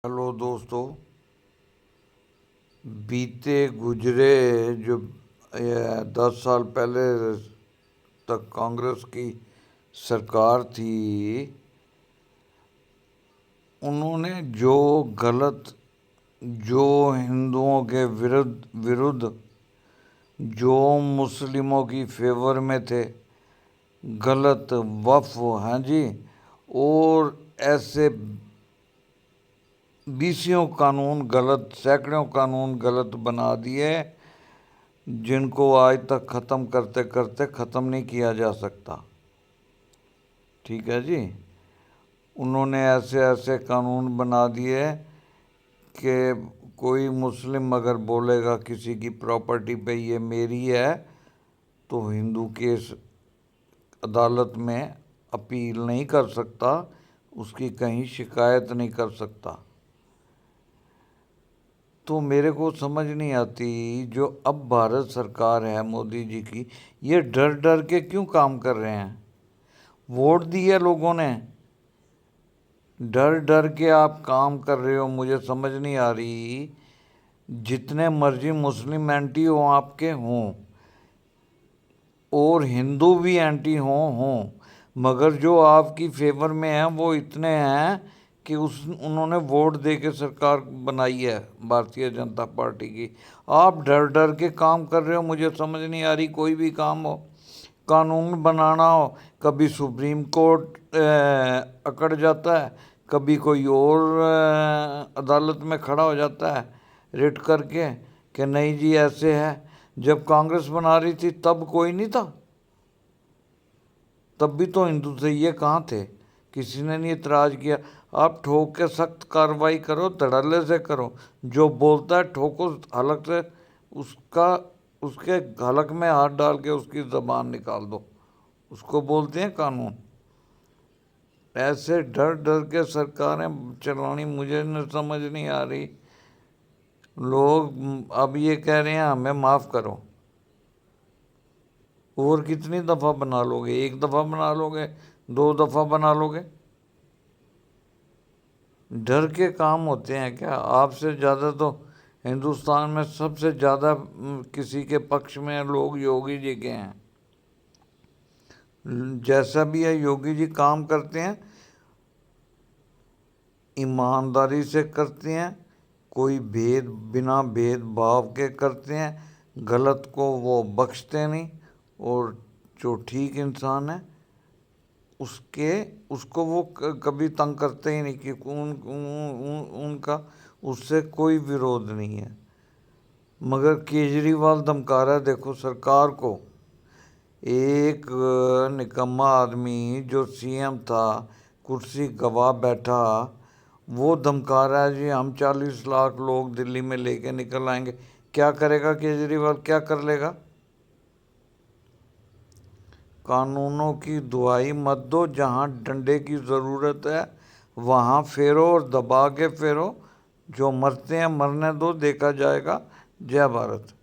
Hello दोस्तों। बीते गुजरे जो 10 साल पहले तक कांग्रेस की सरकार थी, उन्होंने जो गलत, जो हिंदुओं के विरुद्ध, जो मुस्लिमों की फेवर में थे, गलत वक्फ, हाँ जी, और ऐसे बीसियों कानून गलत, सैकड़ों कानून गलत बना दिए जिनको आज तक ख़त्म करते करते ख़त्म नहीं किया जा सकता। ठीक है जी। उन्होंने ऐसे ऐसे कानून बना दिए कि कोई मुस्लिम अगर बोलेगा किसी की प्रॉपर्टी पे ये मेरी है, तो हिंदू केस अदालत में अपील नहीं कर सकता, उसकी कहीं शिकायत नहीं कर सकता। तो मेरे को समझ नहीं आती, जो अब भारत सरकार है मोदी जी की, ये डर डर के क्यों काम कर रहे हैं? वोट दिए लोगों ने, डर डर के आप काम कर रहे हो, मुझे समझ नहीं आ रही। जितने मर्जी मुस्लिम एंटी हो आपके हों और हिंदू भी एंटी हों, मगर जो आपकी फेवर में हैं वो इतने हैं कि उन्होंने वोट दे के सरकार बनाई है भारतीय जनता पार्टी की। आप डर डर के काम कर रहे हो, मुझे समझ नहीं आ रही। कोई भी काम हो, कानून बनाना हो, कभी सुप्रीम कोर्ट अकड़ जाता है, कभी कोई और अदालत में खड़ा हो जाता है रिट करके कि नहीं जी ऐसे है। जब कांग्रेस बना रही थी तब कोई नहीं था, तब भी तो हिंदू थे, ये कहाँ थे? किसी ने नहीं इतराज़ किया। आप ठोक के सख्त कार्रवाई करो, धड़ल्ले से करो, जो बोलता है ठोको हलक से, उसका उसके हलक में हाथ डाल के उसकी ज़बान निकाल दो, उसको बोलते हैं कानून। ऐसे डर डर के सरकारें चलानी मुझे न समझ नहीं आ रही। लोग अब ये कह रहे हैं हमें माफ़ करो, और कितनी दफ़ा बना लोगे? एक दफ़ा बना लोगे, 2 दफ़ा बना लोगे? डर के काम होते हैं क्या? आपसे ज़्यादा तो हिंदुस्तान में सबसे ज़्यादा किसी के पक्ष में लोग योगी जी के हैं। जैसा भी है, योगी जी काम करते हैं, ईमानदारी से करते हैं, कोई बिना भेदभाव के करते हैं, गलत को वो बख्शते नहीं, और जो ठीक इंसान है उसको वो कभी तंग करते ही नहीं, कि उनका उससे कोई विरोध नहीं है। मगर केजरीवाल धमका रहा है, देखो सरकार को। एक निकम्मा आदमी जो सीएम था, कुर्सी गवा बैठा, वो धमका रहा है जी हम 40 लाख लोग दिल्ली में लेके निकल आएंगे। क्या करेगा केजरीवाल, क्या कर लेगा? कानूनों की दुहाई मत दो, जहाँ डंडे की ज़रूरत है वहाँ फेरो और दबा के फेरो। जो मरते हैं मरने दो, देखा जाएगा। जय भारत।